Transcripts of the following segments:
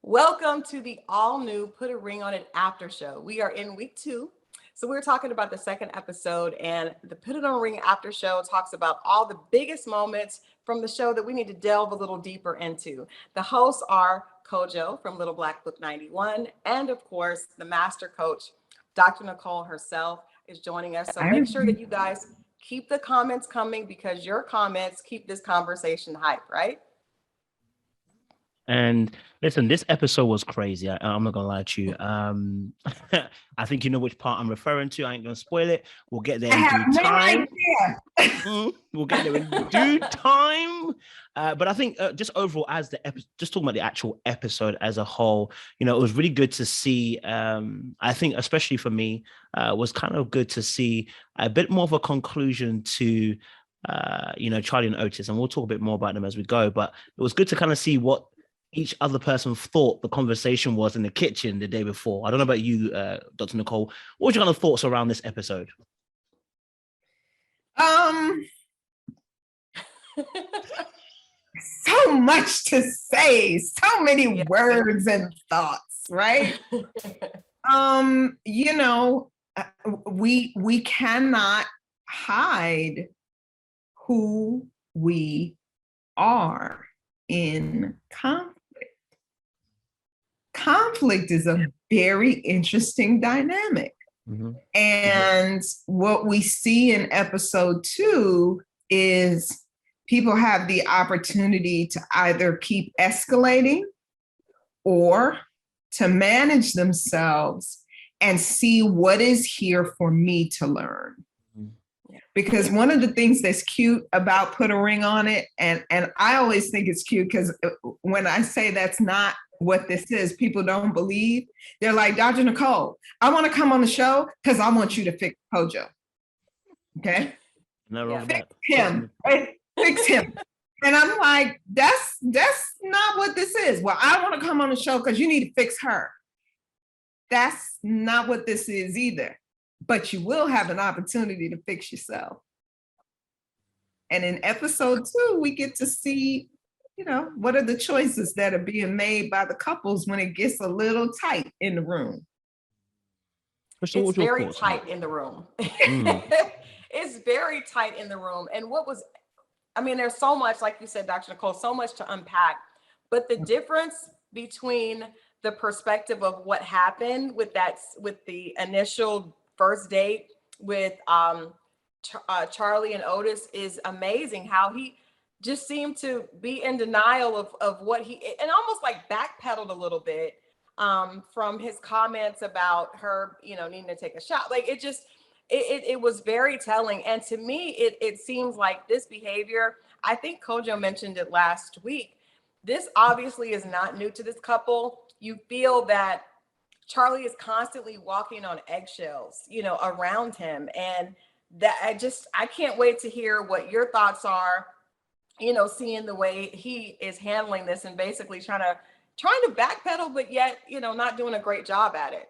Welcome to the all new Put a Ring on It Aftershow. We are in week 2. So we're talking about the second episode, and the Put It On Ring Aftershow talks about all the biggest moments from the show that we need to delve a little deeper into. The hosts are Kojo from Little Black Book 91, and of course, the master coach, Dr. Nicole herself, is joining us. So make sure that you guys keep the comments coming because your comments keep this conversation hype, right? And listen, this episode was crazy. I'm not gonna lie to you. I think you know which part I'm referring to. I ain't gonna spoil it. We'll get there in due time. We'll get there in due time. But I think just overall, as the episode, just talking about the actual episode as a whole, it was really good to see. I think, especially for me, was kind of good to see a bit more of a conclusion to, Charly and Otis, and we'll talk a bit more about them as we go. But it was good to kind of see what each other person thought the conversation was in the kitchen the day before. I don't know about you, Dr. Nicole. What were your kind of thoughts around this episode? So much to say, so many words and thoughts, right? We cannot hide who we are in conflict. Conflict is a very interesting dynamic. Mm-hmm. And what we see in episode 2 is people have the opportunity to either keep escalating or to manage themselves and see what is here for me to learn. Because one of the things that's cute about Put a Ring on It, and I always think it's cute because when I say that's not what this is, people don't believe. They're like, Dr. Nicole, I want to come on the show because I want you to fix Kojo. Okay? Fix him. Right? Fix him. And I'm like, that's not what this is. Well, I want to come on the show because you need to fix her. That's not what this is either. But you will have an opportunity to fix yourself. And in episode 2, we get to see, what are the choices that are being made by the couples when it gets a little tight in the room. It's very tight in the room. It's very tight in the room. And there's so much, like you said, Dr. Nicole, so much to unpack. But the difference between the perspective of what happened with the initial first date with Charly and Otis is amazing. How he just seemed to be in denial of what and almost like backpedaled a little bit from his comments about her, needing to take a shot. Like it was very telling. And to me, it seems like this behavior, I think Kojo mentioned it last week. This obviously is not new to this couple. You feel that Charly is constantly walking on eggshells, around him. And that I can't wait to hear what your thoughts are, seeing the way he is handling this and basically trying to backpedal, but yet, not doing a great job at it.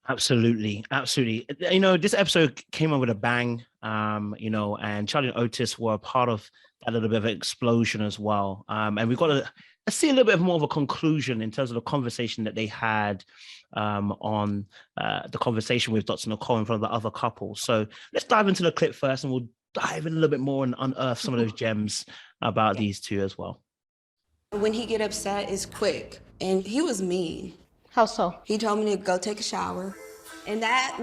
Absolutely. This episode came on with a bang, and Charly and Otis were a part of that little bit of an explosion as well. And we've got to see a little bit more of a conclusion in terms of the conversation that they had on the conversation with Dr. Nicole in front of the other couple. So let's dive into the clip first, and we'll dive in a little bit more and unearth some of those gems about these two as well. When he get upset, it's quick, and he was mean. How so? He told me to go take a shower. And that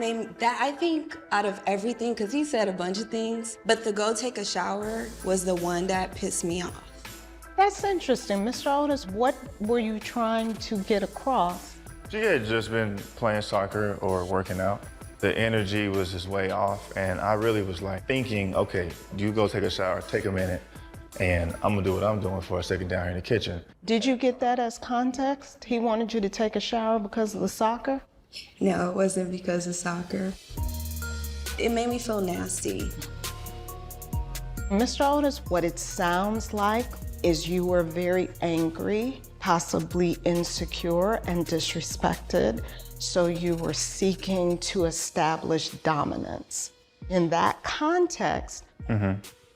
I think out of everything, because he said a bunch of things, but the go take a shower was the one that pissed me off. That's interesting. Mr. Otis, what were you trying to get across? She had just been playing soccer or working out. The energy was just way off, and I really was like thinking, okay, you go take a shower, take a minute, and I'm gonna do what I'm doing for a second down here in the kitchen. Did you get that as context? He wanted you to take a shower because of the soccer? No, it wasn't because of soccer. It made me feel nasty. Mr. Otis, what it sounds like is you were very angry, possibly insecure and disrespected, so you were seeking to establish dominance. In that context,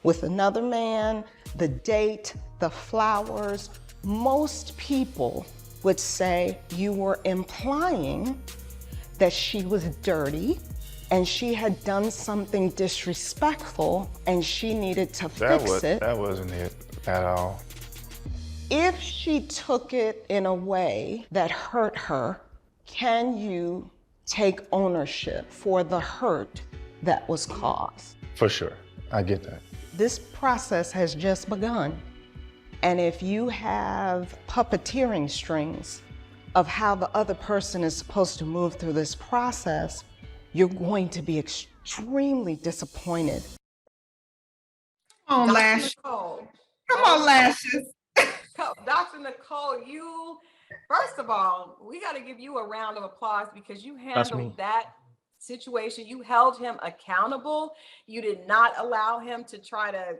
with another man, the date, the flowers, Most people would say you were implying that she was dirty and she had done something disrespectful and she needed to fix it. That wasn't it at all. If she took it in a way that hurt her, can you take ownership for the hurt that was caused? For sure, I get that. This process has just begun. And if you have puppeteering strings of how the other person is supposed to move through this process, you're going to be extremely disappointed. Come on, Lashes. Come on, Lashes. Dr. Nicole, first of all, we got to give you a round of applause because you handled that situation. You held him accountable. You did not allow him to try to,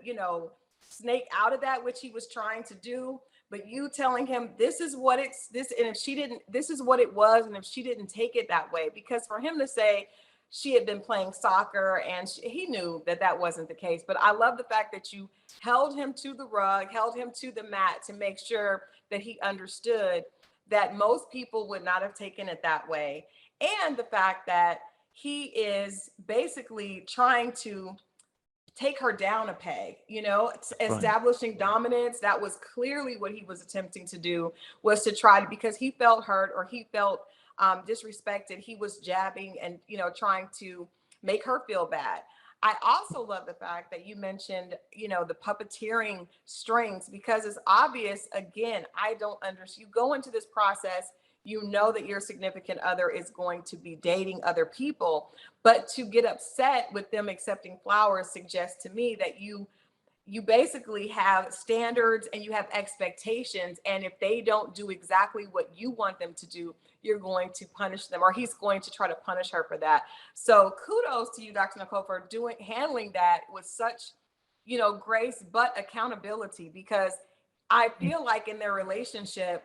snake out of that, which he was trying to do. But you telling him this is what and if she didn't, this is what it was, and if she didn't take it that way, because for him to say she had been playing soccer and he knew that wasn't the case. But I love the fact that you held him to the rug, held him to the mat to make sure that he understood that most people would not have taken it that way. And the fact that he is basically trying to take her down a peg, establishing dominance. That was clearly what he was attempting to do, was to try to, because he felt hurt or he felt disrespected, he was jabbing and, trying to make her feel bad. I also love the fact that you mentioned, the puppeteering strings, because it's obvious, again, I don't understand. You go into this process, you know that your significant other is going to be dating other people, but to get upset with them accepting flowers suggests to me that you basically have standards and you have expectations. And if they don't do exactly what you want them to do, you're going to punish them, or he's going to try to punish her for that. So kudos to you, Dr. Nicole, for handling that with such, grace, but accountability, because I feel like in their relationship,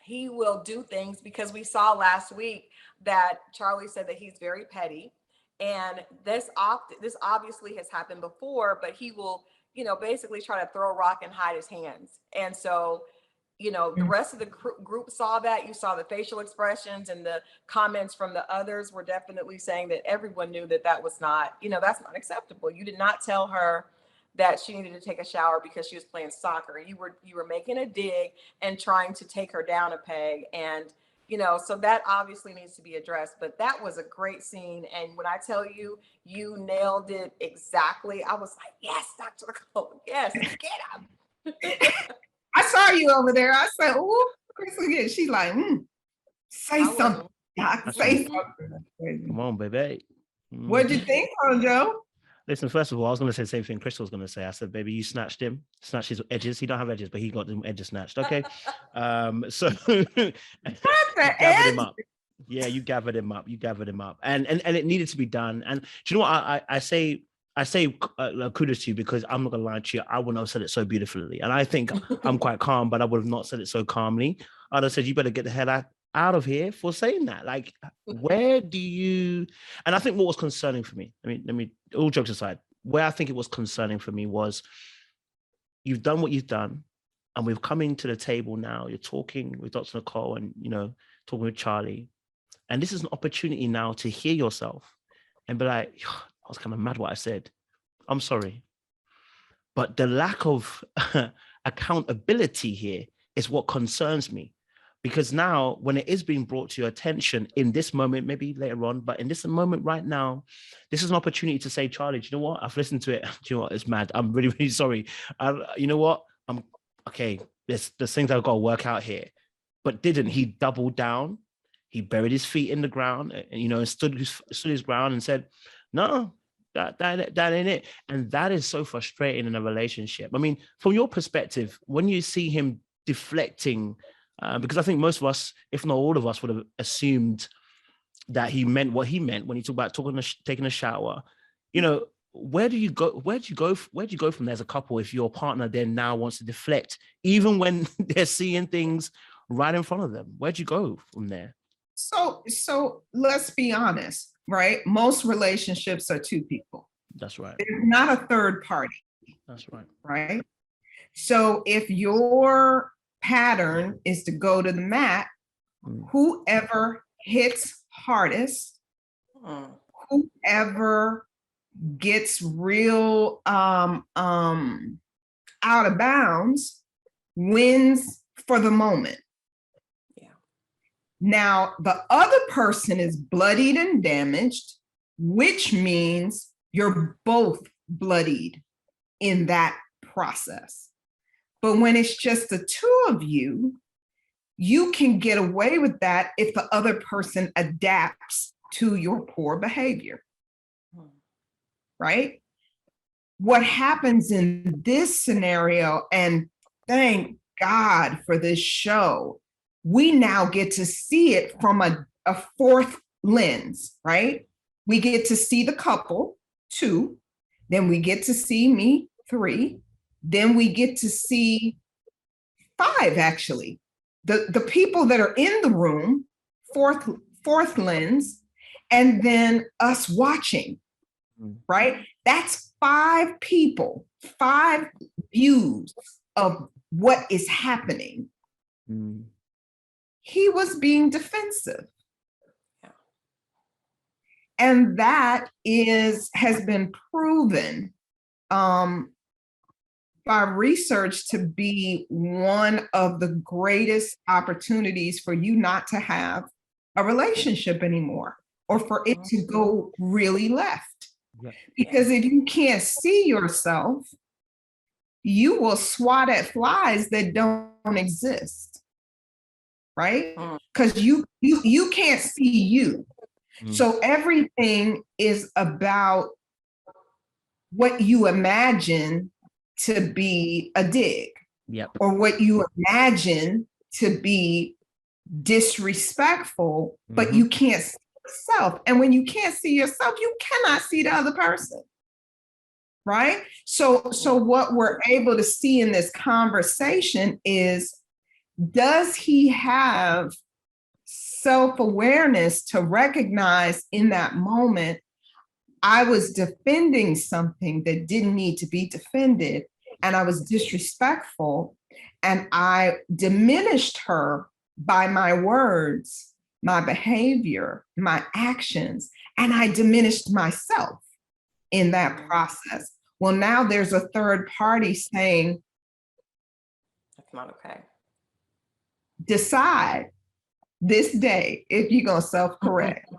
he will do things, because we saw last week that Charly said that he's very petty, and this obviously has happened before, but he will, basically try to throw a rock and hide his hands. And so, the rest of the group saw that. You saw the facial expressions, and the comments from the others were definitely saying that everyone knew that was not, that's not acceptable. You did not tell her that she needed to take a shower because she was playing soccer. You were making a dig and trying to take her down a peg. And, so that obviously needs to be addressed, but that was a great scene. And when I tell you, you nailed it exactly, I was like, yes, Dr. Nicole, yes, get him. I saw you over there. I said, oh, Christal again. She's like, say something. Doc, say something. Come on, baby. What'd you think, Fonzo? Listen, first of all, I was going to say the same thing Christal was going to say. I said, baby, you snatched his edges. He don't have edges, but he got them edges snatched. Okay. So gathered him up. Yeah, you gathered him up. And it needed to be done. And do you know what? I say kudos to you, because I'm not going to lie to you. I wouldn't have said it so beautifully. And I think I'm quite calm, but I would have not said it so calmly. I'd have said, you better get the hell out of here for saying that. Like, where do you, and I think what was concerning for me, let me all jokes aside, where I think it was concerning for me was, you've done what you've done, and we've come into the table now, you're talking with Dr. Nicole and, talking with Charly, and this is an opportunity now to hear yourself and be like, I was kind of mad what I said. I'm sorry. But the lack of accountability here is what concerns me. Because now, when it is being brought to your attention in this moment, maybe later on, but in this moment right now, this is an opportunity to say, Charly, do you know what? I've listened to it. Do you know what? It's mad. I'm really, really sorry. You know what? I'm okay. There's things I've got to work out here. But didn't he double down? He buried his feet in the ground, and stood his ground and said, no, that ain't it. And that is so frustrating in a relationship. I mean, from your perspective, when you see him deflecting, because I think most of us, if not all of us, would have assumed that he meant what he meant when he talked about taking a shower. Where do you go? Where do you go from there as a couple if your partner then now wants to deflect, even when they're seeing things right in front of them? Where do you go from there? So let's be honest, right? Most relationships are two people. That's right. There's not a third party. That's right. Right? So if your pattern is to go to the mat. Whoever hits hardest, whoever gets real out of bounds wins for the moment. Yeah. Now, the other person is bloodied and damaged, which means you're both bloodied in that process. But when it's just the two of you, you can get away with that if the other person adapts to your poor behavior, right? What happens in this scenario, and thank God for this show, we now get to see it from a fourth lens, right? We get to see the couple, 2, then we get to see me, 3, then we get to see 5, actually. The people that are in the room, fourth lens, and then us watching, right? That's 5 people, 5 views of what is happening. He was being defensive. And that has been proven by research to be one of the greatest opportunities for you not to have a relationship anymore, or for it to go really left. Because if you can't see yourself, you will swat at flies that don't exist, right? Because you can't see you. So everything is about what you imagine to be a dig, or what you imagine to be disrespectful, but you can't see yourself. And when you can't see yourself, you cannot see the other person, right? So what we're able to see in this conversation is, does he have self-awareness to recognize in that moment, I was defending something that didn't need to be defended, and I was disrespectful, and I diminished her by my words, my behavior, my actions, and I diminished myself in that process. Well, now there's a third party saying, that's not okay. Decide this day if you're going to self-correct.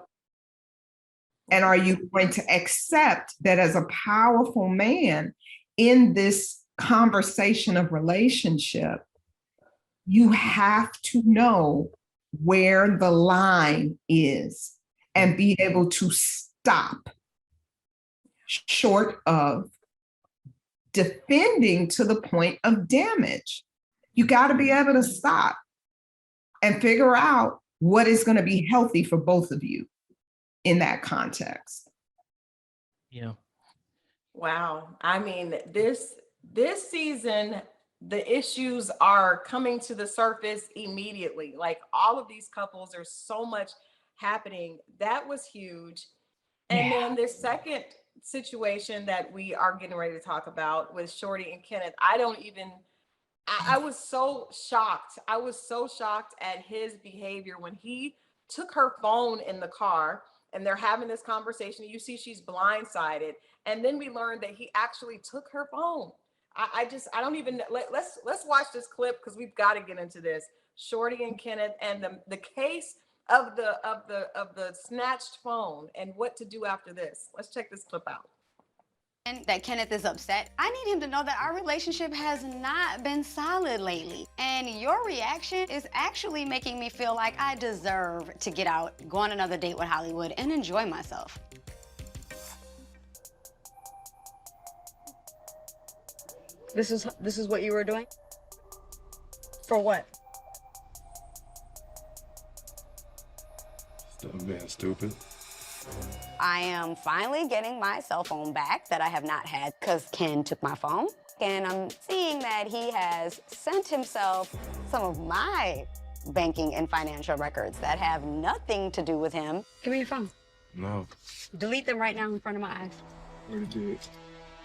And are you going to accept that as a powerful man in this conversation of relationship, you have to know where the line is and be able to stop short of defending to the point of damage. You got to be able to stop and figure out what is going to be healthy for both of you in that context. Yeah. Wow. I mean, this season, the issues are coming to the surface immediately. Like, all of these couples, there's so much happening. That was huge. And then this second situation that we are getting ready to talk about with Shorty and Kenneth, I was so shocked. I was so shocked at his behavior when he took her phone in the car and they're having this conversation. You see she's blindsided. And then we learned that he actually took her phone. I don't even, let's watch this clip, because we've got to get into this. Shorty and Kenneth and the case of the snatched phone and what to do after this. Let's check this clip out. And that Kenneth is upset. I need him to know that our relationship has not been solid lately. And your reaction is actually making me feel like I deserve to get out, go on another date with Hollywood, and enjoy myself. This is what you were doing? For what? Stop being stupid. I am finally getting my cell phone back that I have not had because Ken took my phone. And I'm seeing that he has sent himself some of my banking and financial records that have nothing to do with him. Give me your phone. No. Delete them right now in front of my eyes. Already did.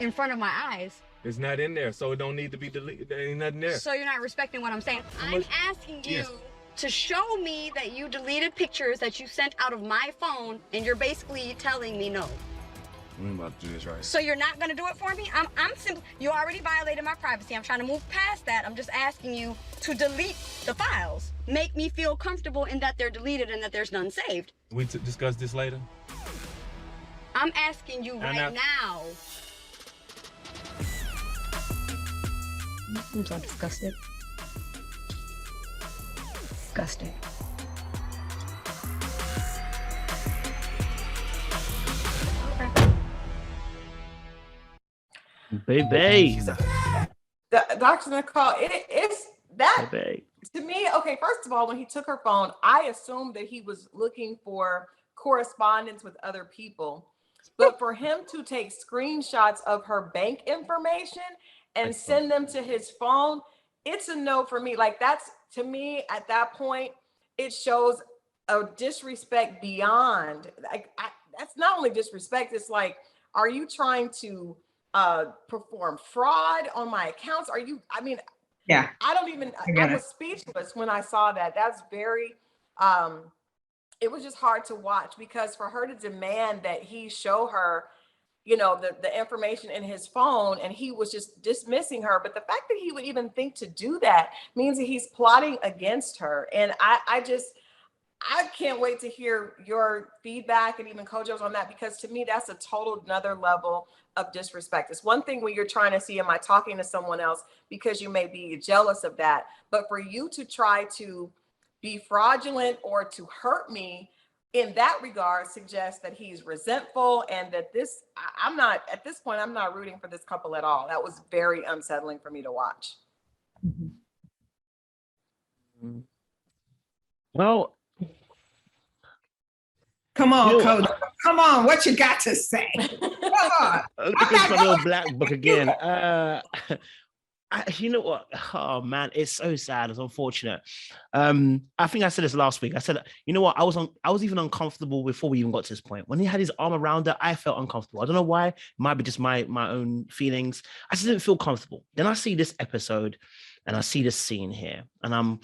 In front of my eyes? It's not in there, so it don't need to be deleted. There ain't nothing there. So you're not respecting what I'm saying. I'm asking you to show me that you deleted pictures that you sent out of my phone, and you're basically telling me no. I'm about to do this right. So you're not gonna do it for me? I'm simply, you already violated my privacy. I'm trying to move past that. I'm just asking you to delete the files. Make me feel comfortable in that they're deleted and that there's none saved. We discuss this later? I'm asking you right now. I'm so disgusted. Disgusted. Baby. Dr. Nicole, it's that baby. To me, okay, first of all, when he took her phone, I assumed that he was looking for correspondence with other people. But for him to take screenshots of her bank information and send them to his phone, it's a no for me. Like, that's, to me, at that point, it shows a disrespect beyond. Like, that's not only disrespect, it's like, are you trying to perform fraud on my accounts? Are you, I mean, yeah, I was speechless when I saw that. That's very, it was just hard to watch, because for her to demand that he show her, you know, the information in his phone, and he was just dismissing her. But the fact that he would even think to do that means that he's plotting against her. And I can't wait to hear your feedback and even Kojo's on that, because to me, that's a total another level of disrespect. It's one thing when you're trying to see, am I talking to someone else because you may be jealous of that, but for you to try to be fraudulent or to hurt me in that regard suggests that he's resentful, and that this, I'm not, at this point, I'm not rooting for this couple at all. That was very unsettling for me to watch. Well, come on, Coach. Come on, what you got to say? Come on. Look at this little black book again. You know what? Oh man, it's so sad. It's unfortunate. I think I said this last week. I said, you know what? I was even uncomfortable before we even got to this point. When he had his arm around her, I felt uncomfortable. I don't know why. It might be just my own feelings. I just didn't feel comfortable. Then I see this episode, and I see this scene here, and I'm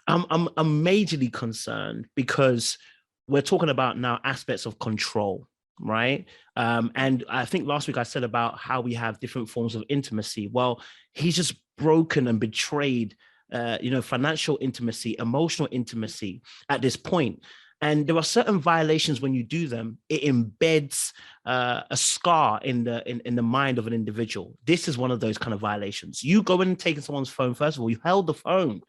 majorly concerned, because we're talking about now aspects of control, right? And I think last week I said about how we have different forms of intimacy. Well, he's just broken and betrayed, financial intimacy, emotional intimacy at this point. And there are certain violations when you do them, it embeds a scar in the mind of an individual. This is one of those kind of violations. You go in and take someone's phone. First of all, you held the phone.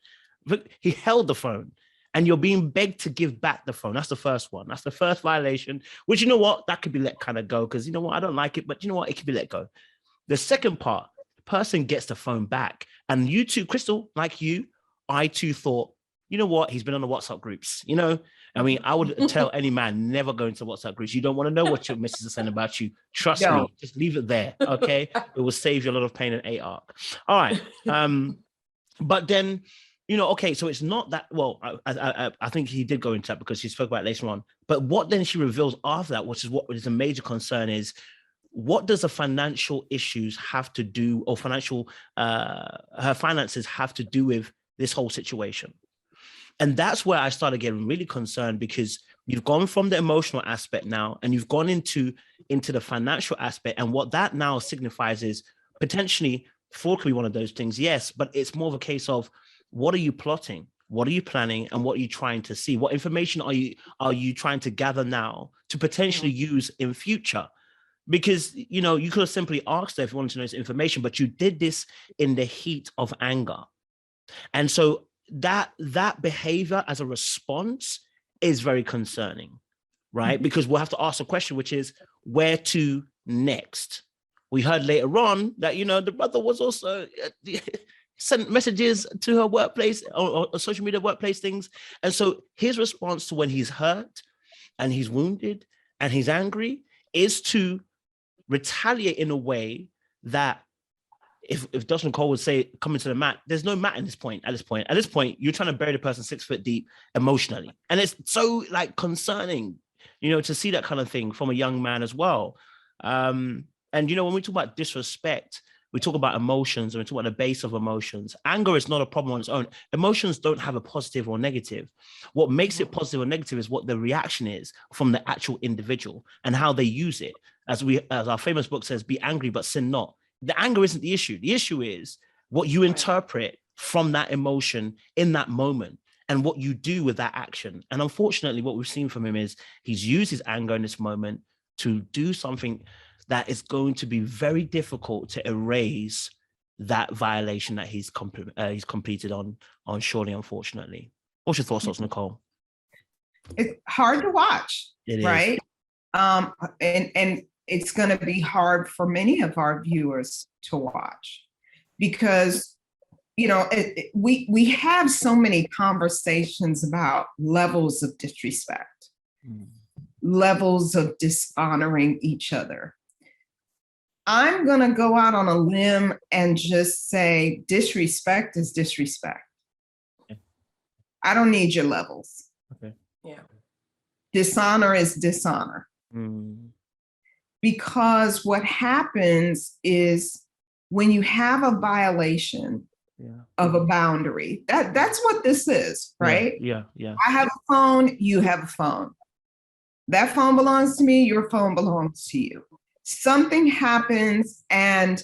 He held the phone. And you're being begged to give back the phone. That's the first one. That's the first violation, which, you know what, that could be let kind of go, because, you know what, I don't like it, but you know what, it could be let go. The second part, the person gets the phone back. And you too, Christal, like you, I too thought, you know what, he's been on the WhatsApp groups. You know, I mean, I would tell any man, never go into WhatsApp groups. You don't want to know what your missus is saying about you. Trust me, just leave it there, okay? It will save you a lot of pain and 8 arc. All right. But then, you know, okay, so it's not that, well, I think he did go into that because she spoke about it later on. But what then she reveals after that, which is what is a major concern, is what does the financial issues have to do, or her finances have to do with this whole situation? And that's where I started getting really concerned, because you've gone from the emotional aspect now, and you've gone into the financial aspect. And what that now signifies is potentially fraud could be one of those things, yes, but it's more of a case of, what are you plotting? What are you planning? And what are you trying to see? What information are you trying to gather now to potentially use in future? Because, you know, you could have simply asked her if you wanted to know this information, but you did this in the heat of anger. And so that behavior as a response is very concerning, right? Because we'll have to ask a question, which is, where to next? We heard later on that, you know, the brother was also sent messages to her workplace or social media workplace things. And so his response to when he's hurt and he's wounded and he's angry is to retaliate in a way that, if Dr. Nicole would say, coming to the mat, there's no mat at this point. At this point, you're trying to bury the person 6 foot deep emotionally. And it's so like concerning, you know, to see that kind of thing from a young man as well. And, you know, when we talk about disrespect, we talk about emotions and we talk about the base of emotions. Anger is not a problem on its own. Emotions don't have a positive or negative. What makes it positive or negative is what the reaction is from the actual individual and how they use it. As our famous book says, be angry, but sin not. The anger isn't the issue. The issue is what you interpret from that emotion in that moment and what you do with that action. And unfortunately, what we've seen from him is he's used his anger in this moment to do something that is going to be very difficult to erase that violation that he's completed on Charly, unfortunately. What's your thoughts, Nicole? It's hard to watch, It right? And it's going to be hard for many of our viewers to watch because, you know, we have so many conversations about levels of disrespect, levels of dishonoring each other. I'm going to go out on a limb and just say disrespect is disrespect. Okay. I don't need your levels. Okay. Yeah. Dishonor is dishonor. Because what happens is when you have a violation of a boundary, that's what this is, right? Yeah. I have a phone, you have a phone. That phone belongs to me, your phone belongs to you. Something happens, and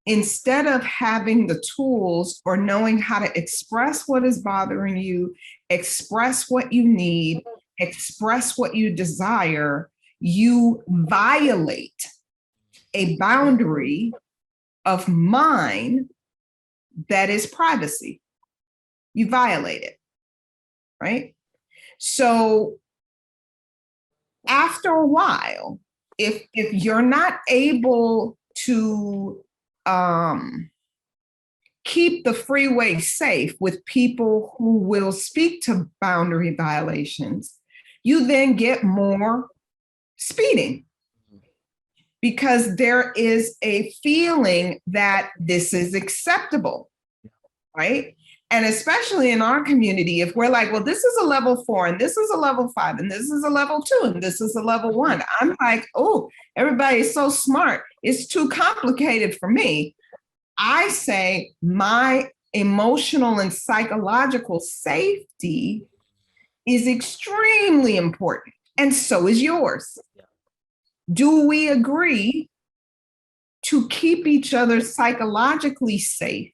instead of having the tools or knowing how to express what is bothering you, express what you need, express what you desire, you violate a boundary of mine that is privacy. You violate it, right? So after a while, if you're not able to keep the freeway safe with people who will speak to boundary violations, you then get more speeding because there is a feeling that this is acceptable, right? And especially in our community, if we're like, well, this is a level 4 and this is a level 5 and this is a level 2 and this is a level 1. I'm like, oh, everybody's so smart. It's too complicated for me. I say my emotional and psychological safety is extremely important. And so is yours. Do we agree to keep each other psychologically safe,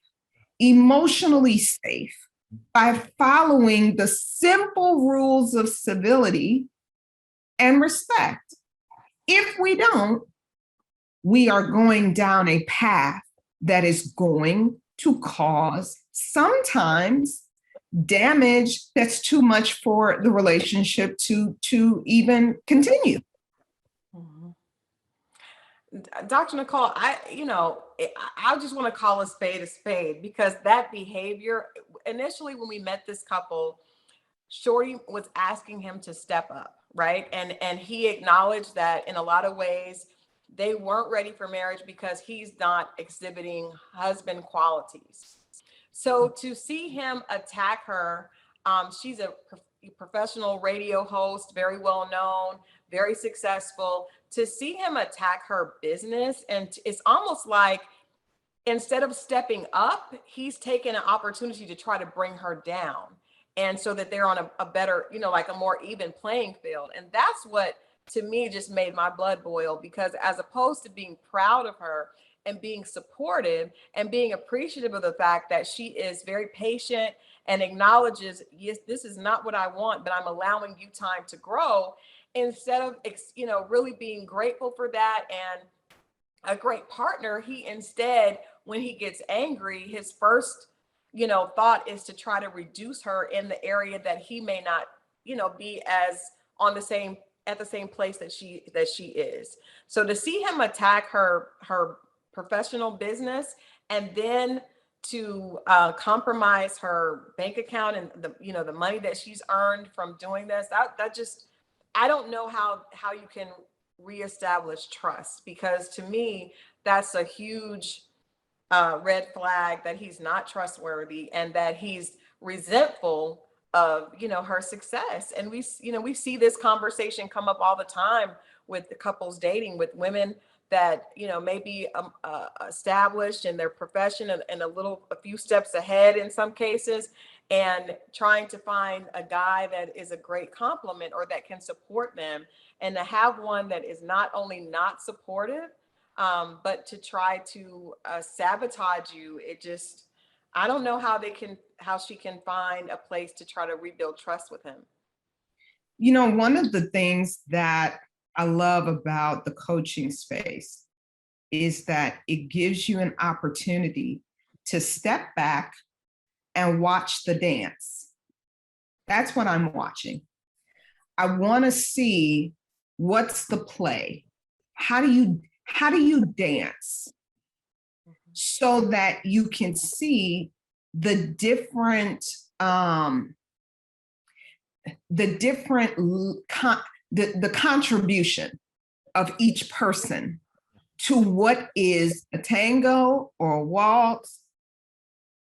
emotionally safe, by following the simple rules of civility and respect? If we don't, we are going down a path that is going to cause sometimes damage that's too much for the relationship to even continue. Dr. Nicole, I just want to call a spade because that behavior, initially when we met this couple, Shorty was asking him to step up, right? And he acknowledged that in a lot of ways, they weren't ready for marriage because he's not exhibiting husband qualities. So to see him attack her, she's a professional radio host, very well known, very successful. To see him attack her business, and it's almost like instead of stepping up, he's taken an opportunity to try to bring her down. And so that they're on a better, like a more even playing field. And that's what, to me, just made my blood boil, because as opposed to being proud of her and being supportive and being appreciative of the fact that she is very patient and acknowledges, yes, this is not what I want, but I'm allowing you time to grow, instead of, really being grateful for that and a great partner, he instead, when he gets angry, his first, thought is to try to reduce her in the area that he may not, be as at the same place that she is. So to see him attack her professional business and then to compromise her bank account and the money that she's earned from doing this, that just, I don't know how you can reestablish trust, because to me, that's a huge red flag that he's not trustworthy and that he's resentful of, her success. And we see this conversation come up all the time with the couples dating, with women that, you know, maybe established in their profession and a few steps ahead in some cases, and trying to find a guy that is a great compliment or that can support them, and to have one that is not only not supportive, but to try to sabotage you. It just, I don't know how she can find a place to try to rebuild trust with him. You know, one of the things that I love about the coaching space is that it gives you an opportunity to step back and watch the dance. That's what I'm watching. I want to see what's the play. How do you dance so that you can see the different the contribution of each person to what is a tango or a waltz.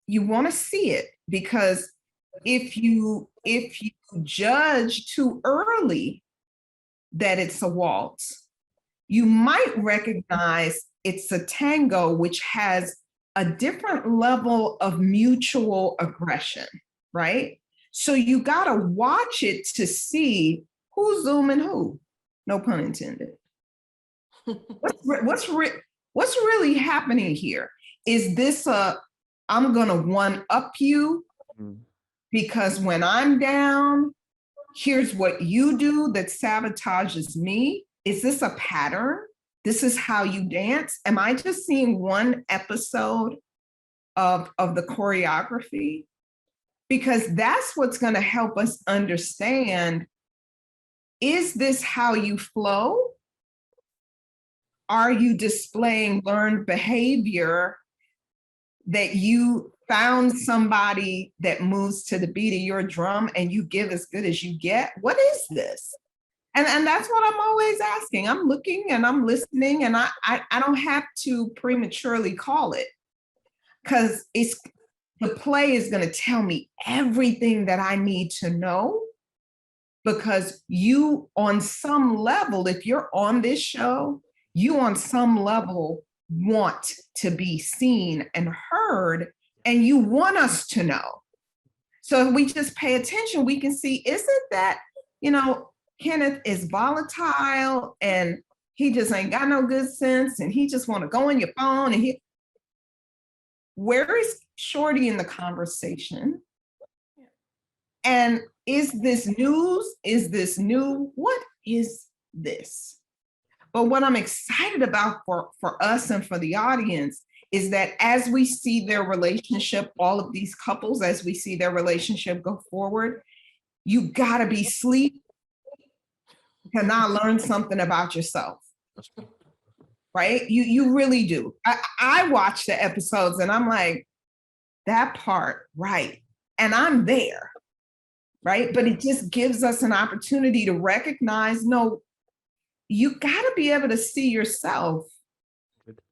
You want to see it, because if you judge too early that it's a waltz, you might recognize it's a tango, which has a different level of mutual aggression, right? So you got to watch it to see who's zooming who, no pun intended. What's really happening here? Is this I'm gonna one up you because when I'm down, here's what you do that sabotages me? Is this a pattern? This is how you dance? Am I just seeing one episode of the choreography? Because that's what's going to help us understand, is this how you flow? Are you displaying learned behavior that you found somebody that moves to the beat of your drum and you give as good as you get? What is this? And that's what I'm always asking. I'm looking and I'm listening, and I don't have to prematurely call it, because the play is going to tell me everything that I need to know, because you, on some level, if you're on this show, you on some level want to be seen and heard, and you want us to know. So if we just pay attention, we can see, is it that, you know, Kenneth is volatile and he just ain't got no good sense and he just want to go on your phone, and where is Shorty in the conversation? And is this news? Is this new? What is this? But what I'm excited about for us and for the audience is that as we see their relationship, all of these couples, as we see their relationship go forward, you gotta be sleep to not learn something about yourself. Right? You really do. I watch the episodes and I'm like, that part, right. And I'm there, right? But it just gives us an opportunity to recognize, no, you gotta be able to see yourself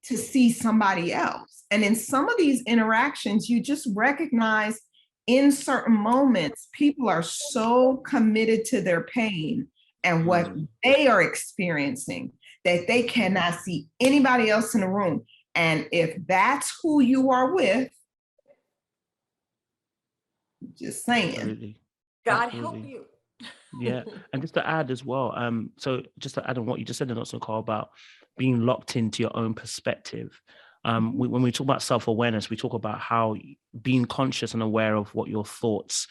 to see somebody else. And in some of these interactions, you just recognize in certain moments, people are so committed to their pain and what they are experiencing that they cannot see anybody else in the room. And if that's who you are with, just saying. Absolutely. God Absolutely. help you. Yeah. And just to add as well, so just to add on what you just said, and also Carl, about being locked into your own perspective. When we talk about self-awareness, we talk about how being conscious and aware of what your thoughts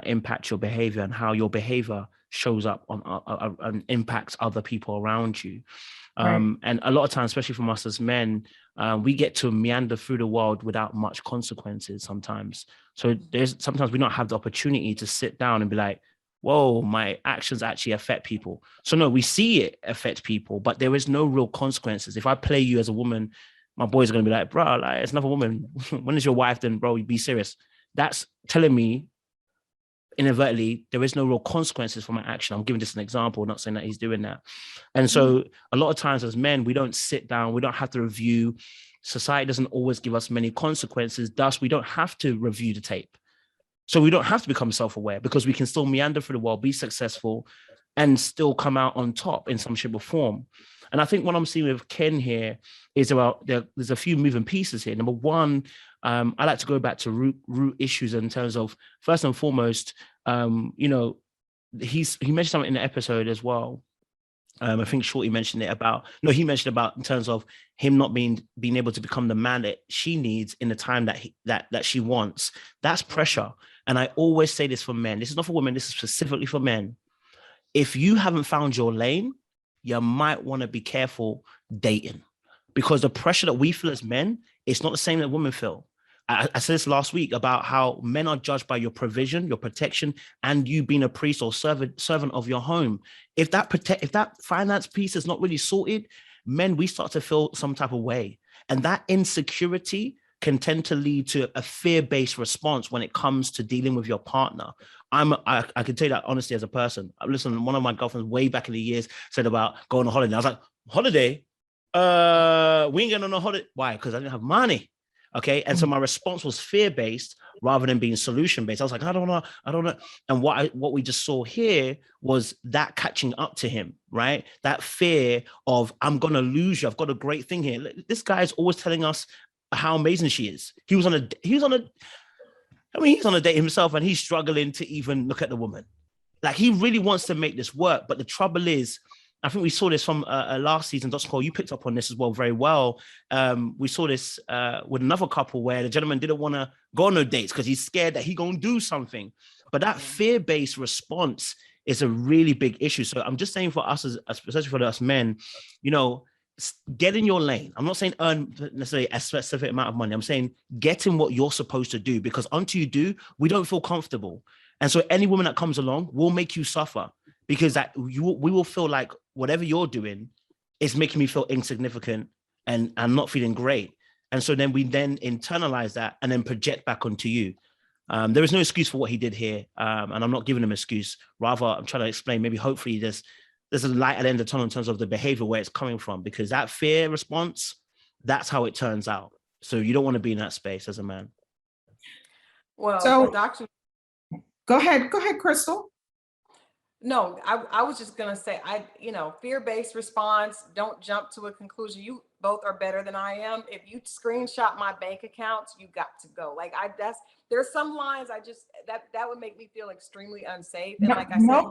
impact your behavior, and how your behavior shows up on and impacts other people around you. And a lot of times, especially from us as men, we get to meander through the world without much consequences sometimes. So sometimes we don't have the opportunity to sit down and be like, whoa, my actions actually affect people. So no, we see it affect people, but there is no real consequences. If I play you as a woman, my boys are going to be like, bro, like, it's another woman. When is your wife? Then, bro, you be serious. That's telling me, inadvertently, there is no real consequences for my action. I'm giving just an example, not saying that he's doing that. And so a lot of times as men, we don't sit down, we don't have to review. Society doesn't always give us many consequences. Thus, we don't have to review the tape. So we don't have to become self-aware, because we can still meander through the world, be successful, and still come out on top in some shape or form. And I think what I'm seeing with Ken here is about there's a few moving pieces here. Number one, I like to go back to root issues in terms of, first and foremost, you know, he mentioned something in the episode as well. I think Shorty mentioned it about, no, he mentioned about in terms of him not being able to become the man that she needs in the time that she wants. That's pressure. And I always say this for men. This is not for women. This is specifically for men. If you haven't found your lane, you might want to be careful dating, because the pressure that we feel as men, it's not the same that women feel. I said this last week about how men are judged by your provision, your protection, and you being a priest or servant of your home. If that finance piece is not really sorted, men, we start to feel some type of way. And that insecurity can tend to lead to a fear-based response when it comes to dealing with your partner. I can tell you that honestly as a person. Listen, one of my girlfriends way back in the years said about going on holiday. I was like, holiday? We ain't going on a holiday. Why? Because I didn't have money. Okay. And so my response was fear-based rather than being solution-based. I was like, I don't know. And what we just saw here was that catching up to him, right? That fear of, I'm going to lose you. I've got a great thing here. This guy is always telling us how amazing she is. He's on a date himself and he's struggling to even look at the woman. Like, he really wants to make this work. But the trouble is, I think we saw this from last season. Dr. Cole, you picked up on this as well very well. We saw this with another couple where the gentleman didn't want to go on no dates because he's scared that he's going to do something. But that fear-based response is a really big issue. So I'm just saying for us, especially for us men, you know, get in your lane. I'm not saying earn necessarily a specific amount of money. I'm saying get in what you're supposed to do, because until you do, we don't feel comfortable. And so any woman that comes along will make you suffer, because we will feel like whatever you're doing is making me feel insignificant and I'm not feeling great. And so then we internalize that and then project back onto you. There is no excuse for what he did here. And I'm not giving him an excuse. Rather, I'm trying to explain, maybe hopefully there's a light at the end of the tunnel in terms of the behavior, where it's coming from, because that fear response, that's how it turns out. So you don't want to be in that space as a man. Well, so Dr. Go ahead, Christal. No, I was just going to say, fear-based response, don't jump to a conclusion. You both are better than I am. If you screenshot my bank accounts, you got to go. Like, there's some lines that would make me feel extremely unsafe. And like I said,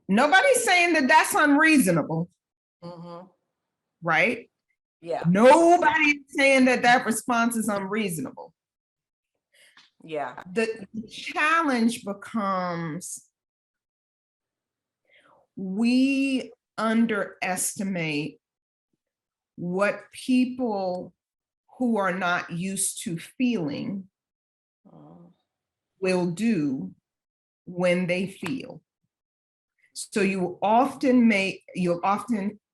nobody's saying that that's unreasonable. Mm-hmm. Right? Yeah. Nobody's saying that response is unreasonable. Yeah. The challenge becomes, we underestimate what people who are not used to feeling will do when they feel. So you'll often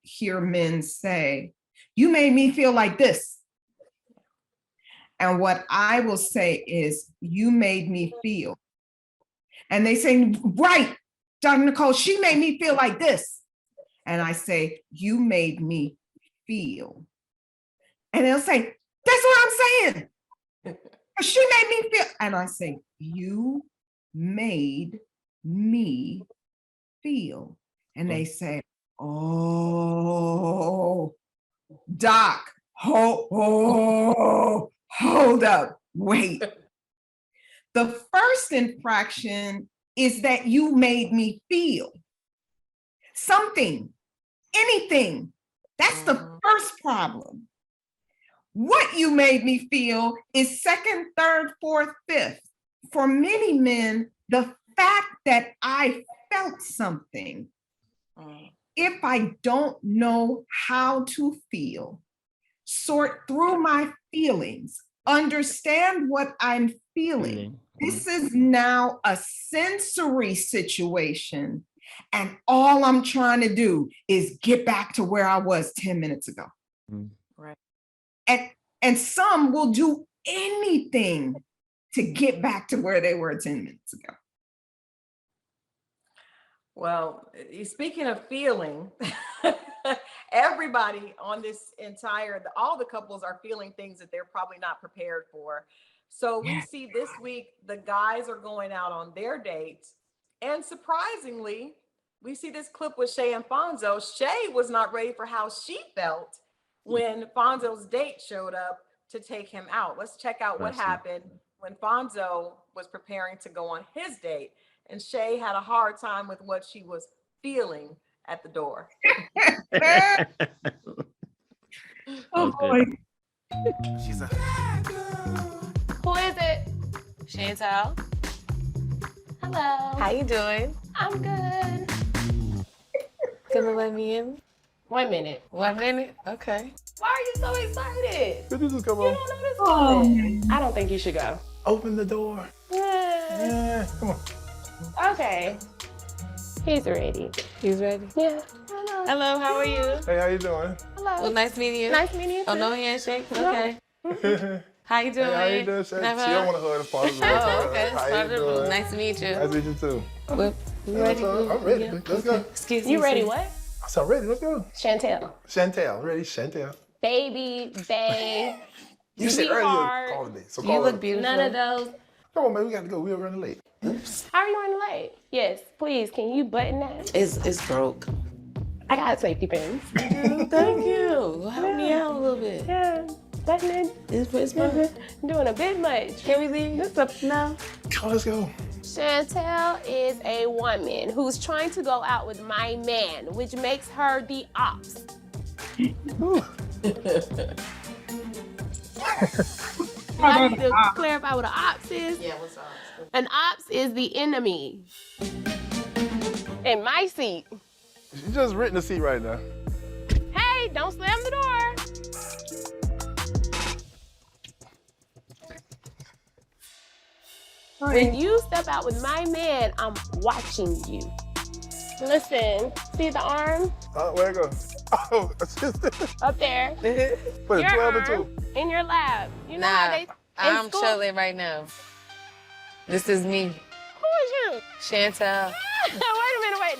hear men say, "You made me feel like this." And what I will say is, "You made me feel." And they say, "Right, Dr. Nicole, she made me feel like this." And I say, "You made me feel." And they'll say, "That's what I'm saying. She made me feel." And I say, "You made me feel." And they say, "Oh, Doc, hold up, wait." The first infraction is that you made me feel something, anything. That's the first problem. What you made me feel is second, third, fourth, fifth. For many men, the fact that I felt something, if I don't know how to feel, sort through my feelings, understand what I'm feeling. This is now a sensory situation. And all I'm trying to do is get back to where I was 10 minutes ago. Right. And some will do anything to get back to where they were 10 minutes ago. Well, speaking of feeling, everybody on this all the couples are feeling things that they're probably not prepared for. So we see this week, the guys are going out on their dates, and surprisingly, we see this clip with Shay and Fonzo. Shay was not ready for how she felt when Fonzo's date showed up to take him out. Let's check out what happened when Fonzo was preparing to go on his date. And Shay had a hard time with what she was feeling at the door. Oh boy. She's a... Who is it? Chantal. Hello. How you doing? I'm good. Gonna let me in? 1 minute. 1 minute? Okay. Why are you so excited? Could you just come You on? don't know this woman. I don't think you should go. Open the door. Yeah, come on. Okay. He's ready. He's ready? Yeah. Hello, how are you? Hey, how you doing? Hello. Well, nice meeting you. Nice meeting you too. Oh, no handshake? Okay. How you doing? Hey, how you doing, Shay? She don't want to hug the part of the room. Oh, okay. How Part you of the room. doing? Nice to meet you. Nice to meet you too. Well, you ready? I'm ready. Yeah. Let's go. Excuse me. You ready? sir. What? I said ready. Let's go. Chantel. Chantel, ready? Chantel. Baby, babe. You said earlier Sweetheart. calling me. So You call look her. beautiful. None of those. Come on, man. We got to go. We're running late. How are you running late? Yes, please. Can you button that? It's broke. I got safety pins. Thank you. Help me out a little bit. Yeah, button it. It's broke. Doing a bit much. Can we leave? This up now. Come on, let's go. Chantel is a woman who's trying to go out with my man, which makes her the ops. I need to clarify what an ops is. Yeah, what's up? An ops is the enemy. In my seat. You just written the seat right now. Hey, don't slam the door. When you step out with my man, I'm watching you. Listen, see the arm Where it go? Oh, up there? put it Your 12 and arm 2. in your lap. You know how Nah, they in I'm school? chilling right now. This is me, Who is you? Chantal. Wait a minute, wait.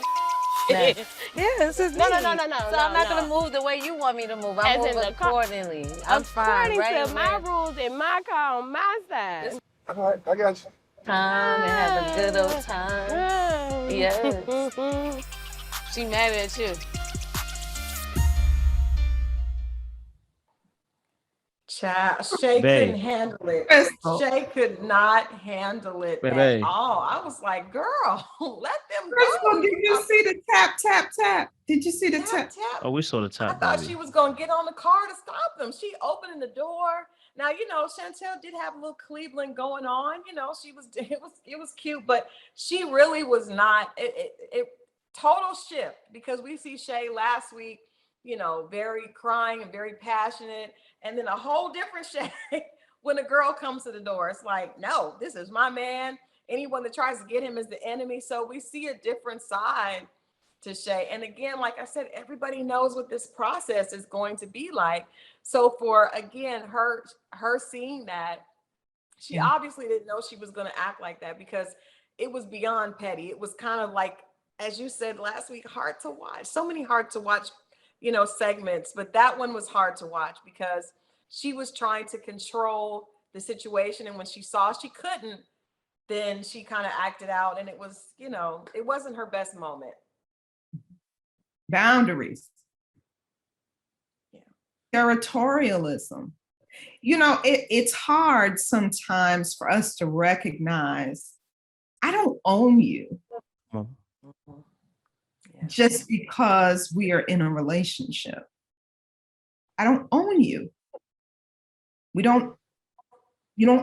Yeah, this is No, me. no. So I'm not gonna move the way you want me to move. I As in move the car- accordingly. I'm fine. According Right to my rules and my car on my side. All right, I got you. Time and have a good old time. Yes. She mad at you. Shay couldn't handle it. Shay could not handle it at all. I was like, girl, let them Christal, go. did you see the tap, tap, tap? Did you see the tap? Oh, we saw the I tap. thought baby. she was gonna get on the car to stop them. She opening the door. Now, you know, Chantel did have a little Cleveland going on. You know, it was cute, but she really was not. It total shift, because we see Shay last week, you know, very crying and very passionate, and then a whole different Shay when a girl comes to the door. It's like, no, this is my man. Anyone that tries to get him is the enemy. So we see a different side to Shay. And again, like I said, everybody knows what this process is going to be like. So for, again, her seeing that, she obviously didn't know she was going to act like that, because it was beyond petty. It was kind of like, as you said last week, hard to watch. So many hard to watch, you know, segments, but that one was hard to watch because she was trying to control the situation. And when she saw she couldn't, then she kind of acted out, and it was, you know, it wasn't her best moment. Boundaries. Yeah. Territorialism. You know, it's hard sometimes for us to recognize, I don't own you just because we are in a relationship. I don't own you. You don't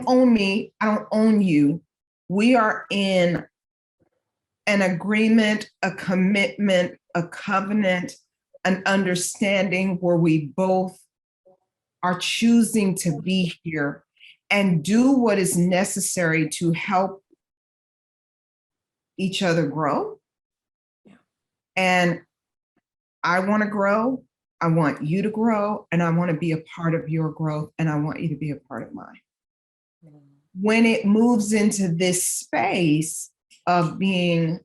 own me. I don't own you. We are in an agreement, a commitment, a covenant, an understanding where we both are choosing to be here and do what is necessary to help each other grow. Yeah. And I want to grow. I want you to grow, and I want to be a part of your growth, and I want you to be a part of mine. When it moves into this space of being,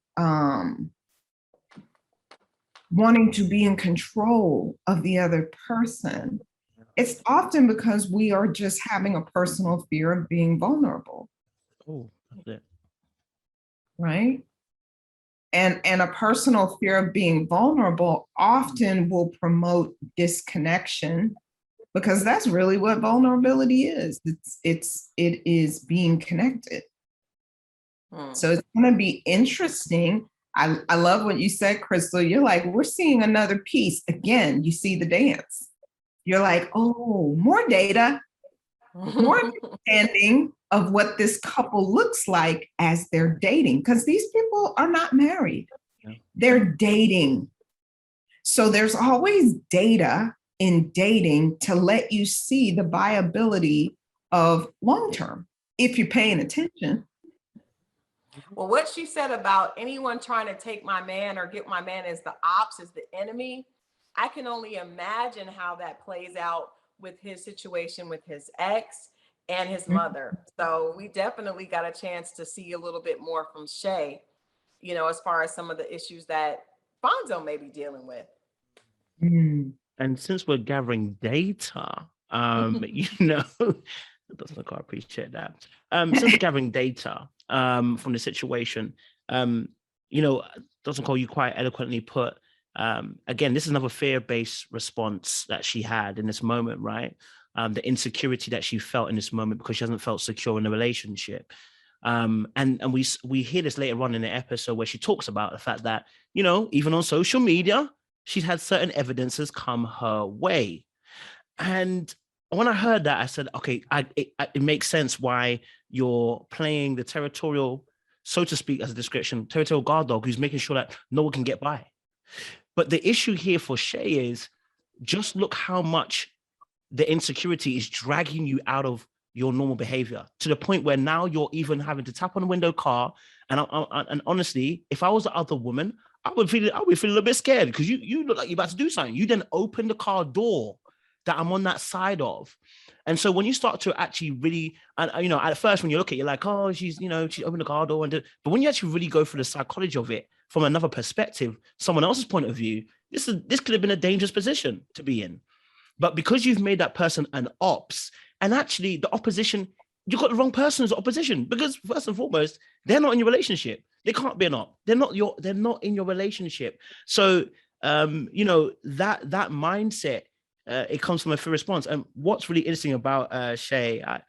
wanting to be in control of the other person, it's often because we are just having a personal fear of being vulnerable. Oh, that's it. Right? And a personal fear of being vulnerable often will promote disconnection, because that's really what vulnerability is. It is being connected. So it's going to be interesting. I love what you said, Christal. You're like, we're seeing another piece. Again, you see the dance. You're like, oh, more data, more understanding of what this couple looks like as they're dating. Because these people are not married. They're dating. So there's always data in dating to let you see the viability of long-term, if you're paying attention. Well, what she said about anyone trying to take my man or get my man as the ops, as the enemy, I can only imagine how that plays out with his situation with his ex and his mother. So we definitely got a chance to see a little bit more from Shay, you know, as far as some of the issues that Fonzo may be dealing with. And since we're gathering data, you know, I appreciate that. Since we're gathering data from the situation, you know, Dr. Cole, you quite eloquently put, again, this is another fear-based response that she had in this moment, right? The insecurity that she felt in this moment because she hasn't felt secure in the relationship. And we hear this later on in the episode where she talks about the fact that, you know, even on social media, she's had certain evidences come her way. And when I heard that, I said, okay, it makes sense why you're playing the territorial, so to speak, as a description, territorial guard dog who's making sure that no one can get by. But the issue here for Shay is just look how much the insecurity is dragging you out of your normal behavior to the point where now you're even having to tap on the window car. And honestly, if I was the other woman, I would feel a little bit scared because you look like you're about to do something. You then open the car door that I'm on that side of. And so when you start to actually really, you know, at first when you look at it, you're like, oh, she's opened the car door. But when you actually really go through the psychology of it from another perspective, someone else's point of view, this could have been a dangerous position to be in. But because you've made that person an ops, and actually the opposition, you've got the wrong person as opposition, because first and foremost, they're not in your relationship. They can't be an op. They're not in your relationship. So, you know, that mindset, it comes from a fear response. And what's really interesting about Shay, I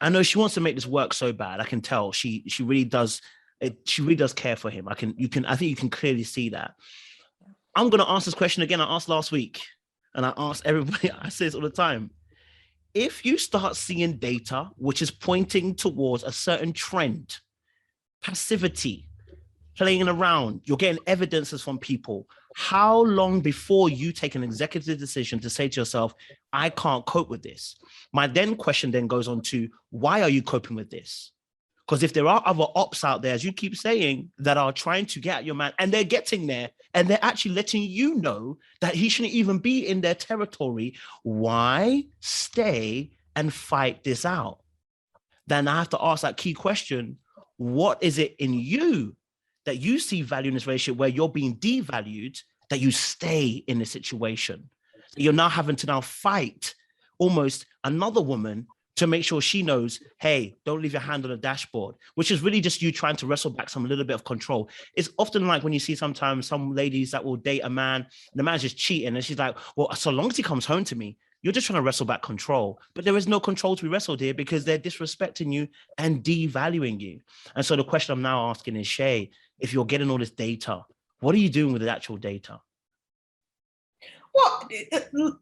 know she wants to make this work so bad. I can tell she really does. She really does care for him. I think you can clearly see that. I'm going to ask this question again. I asked last week, and I asked everybody. I say this all the time. If you start seeing data which is pointing towards a certain trend, passivity, playing around, you're getting evidences from people, how long before you take an executive decision to say to yourself, I can't cope with this? My question then goes on to, why are you coping with this? Because if there are other ops out there, as you keep saying, that are trying to get at your man, and they're getting there, and they're actually letting you know that he shouldn't even be in their territory, why stay and fight this out? Then I have to ask that key question, what is it in you that you see value in this relationship where you're being devalued, that you stay in the situation? You're now having to fight almost another woman to make sure she knows, hey, don't leave your hand on the dashboard, which is really just you trying to wrestle back some little bit of control. It's often like when you see sometimes some ladies that will date a man, and the man's just cheating, and she's like, well, so long as he comes home to me, you're just trying to wrestle back control. But there is no control to be wrestled here because they're disrespecting you and devaluing you. And so the question I'm now asking is, Shay, if you're getting all this data, what are you doing with the actual data? Well,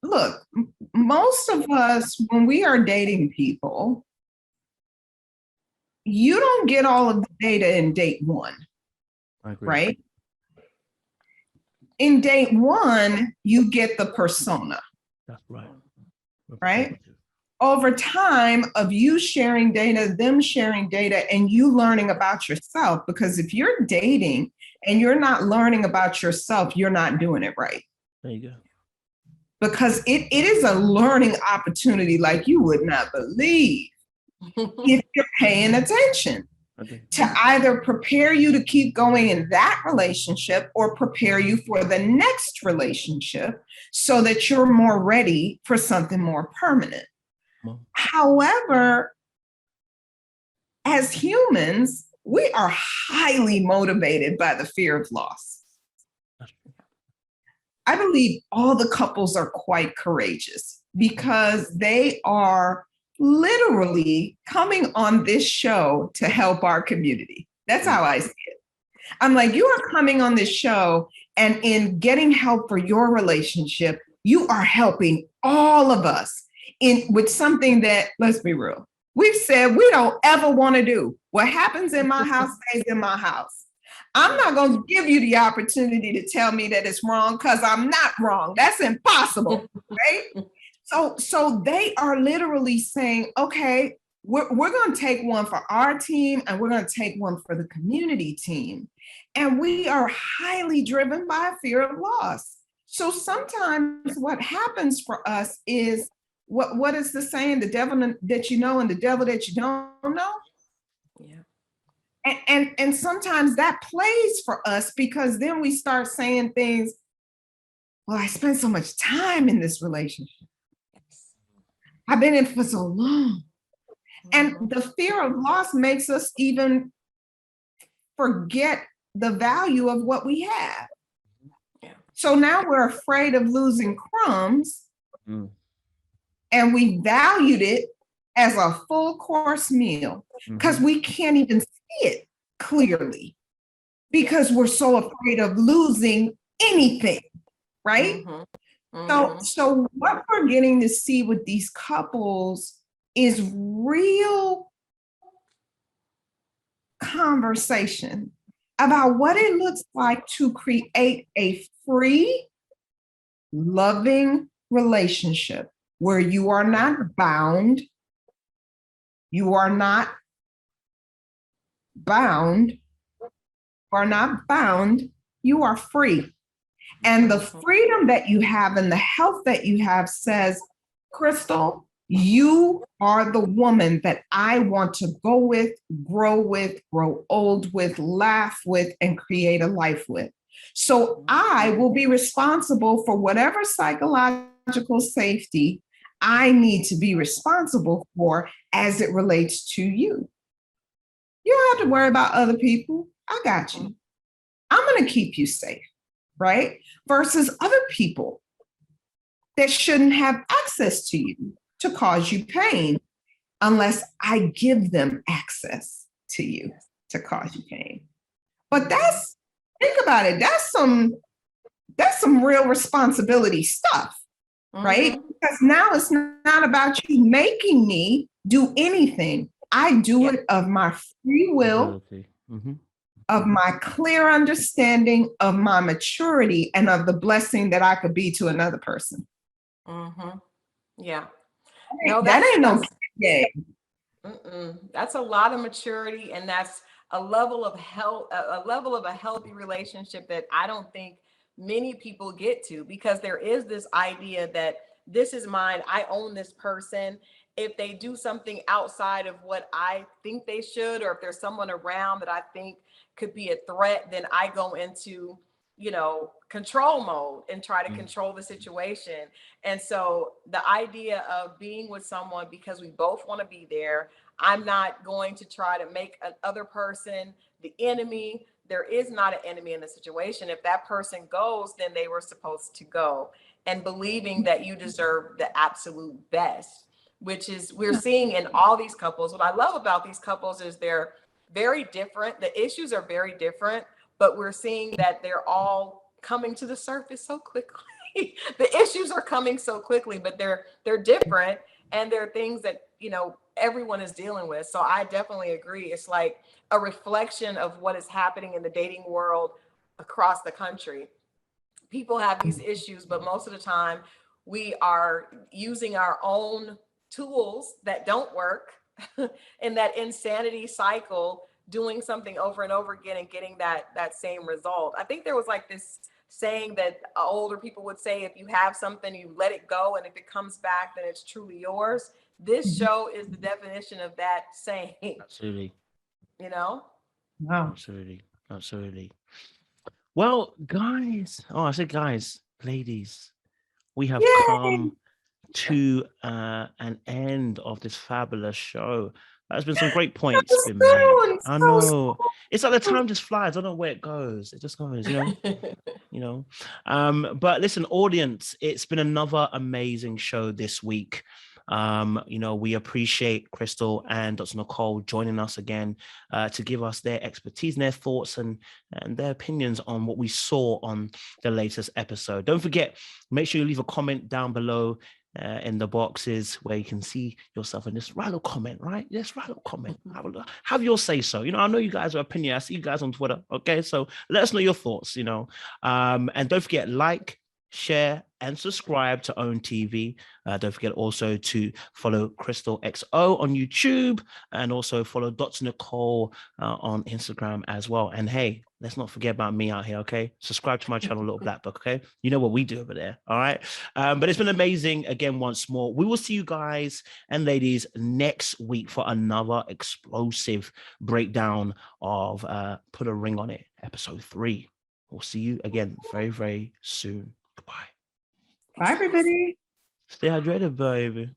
look, most of us, when we are dating people, you don't get all of the data in date one, right? In date one, you get the persona. That's right. Right? Over time of you sharing data, them sharing data, and you learning about yourself, because if you're dating and you're not learning about yourself, you're not doing it right. There you go. Because it is a learning opportunity like you would not believe if you're paying attention. To either prepare you to keep going in that relationship or prepare you for the next relationship so that you're more ready for something more permanent. However, as humans, we are highly motivated by the fear of loss. I believe all the couples are quite courageous because they are literally coming on this show to help our community. That's how I see it. I'm like, you are coming on this show, and in getting help for your relationship, you are helping all of us with something that, let's be real, we've said we don't ever want to do. What happens in my house stays in my house. I'm not going to give you the opportunity to tell me that it's wrong because I'm not wrong. That's impossible, right? So they are literally saying, okay, we're going to take one for our team and we're going to take one for the community team. And we are highly driven by a fear of loss. So sometimes what happens for us is, what is the saying? The devil that you know and the devil that you don't know. Yeah. And sometimes that plays for us because then we start saying things, well, I spent so much time in this relationship. I've been in for so long. And the fear of loss makes us even forget the value of what we have. Yeah. So now we're afraid of losing crumbs. And we valued it as a full course meal because we can't even see it clearly because we're so afraid of losing anything, right? So what we're getting to see with these couples is real conversation about what it looks like to create a free, loving relationship where you are not bound. You are not bound. You are not bound. You are free. And the freedom that you have and the health that you have says, Christal, you are the woman that I want to go with, grow old with, laugh with, and create a life with. So I will be responsible for whatever psychological safety I need to be responsible for as it relates to you. You don't have to worry about other people. I got you. I'm going to keep you safe, right? Versus other people that shouldn't have access to you to cause you pain unless I give them access to you to cause you pain. But think about it, that's some real responsibility stuff, right? Because now it's not about you making me do anything. I do it of my free will, of my clear understanding, of my maturity, and of the blessing that I could be to another person. Yeah. That ain't no game. That's a lot of maturity, and that's a level of a healthy relationship that I don't think many people get to, because there is this idea that this is mine, I own this person. If they do something outside of what I think they should, or if there's someone around that I think could be a threat, then I go into, control mode and try to control the situation. And so the idea of being with someone because we both want to be there, I'm not going to try to make another person the enemy. There is not an enemy in the situation. If that person goes, then they were supposed to go, and believing that you deserve the absolute best, which is we're seeing in all these couples. What I love about these couples is they're very different. The issues are very different, but we're seeing that they're all coming to the surface so quickly. The issues are coming so quickly, but they're different, and they're things that, everyone is dealing with. So I definitely agree. It's like a reflection of what is happening in the dating world across the country. People have these issues, but most of the time we are using our own tools that don't work in that insanity cycle, doing something over and over again and getting that same result. I think there was like this saying that older people would say, if you have something, you let it go, and if it comes back, then it's truly yours. This show is the definition of that saying. Absolutely. Wow. Absolutely. Well, guys, I said guys, ladies, we have come to an end of this fabulous show. There's been some great points been made. I know. It's like the time just flies. I don't know where it goes. It just goes, But listen, audience, it's been another amazing show this week. We appreciate Christal and Dr. Nicole joining us again to give us their expertise and their thoughts and their opinions on what we saw on the latest episode. Don't forget, make sure you leave a comment down below in the boxes where you can see yourself and just write a comment, right? Just write a comment. Have your say so. I know you guys are opinion. I see you guys on Twitter. Okay, so let us know your thoughts. And don't forget, like, share, and subscribe to Own TV. Don't forget also to follow Christal XO on YouTube and also follow Dr. Nicole on Instagram as well. And hey, let's not forget about me out here, okay? Subscribe to my channel, Little Black Book, okay? You know what we do over there, all right? But it's been amazing again once more. We will see you guys and ladies next week for another explosive breakdown of Put a Ring on It, episode 3. We'll see you again very, very soon. Goodbye. Bye, everybody. Stay hydrated, baby.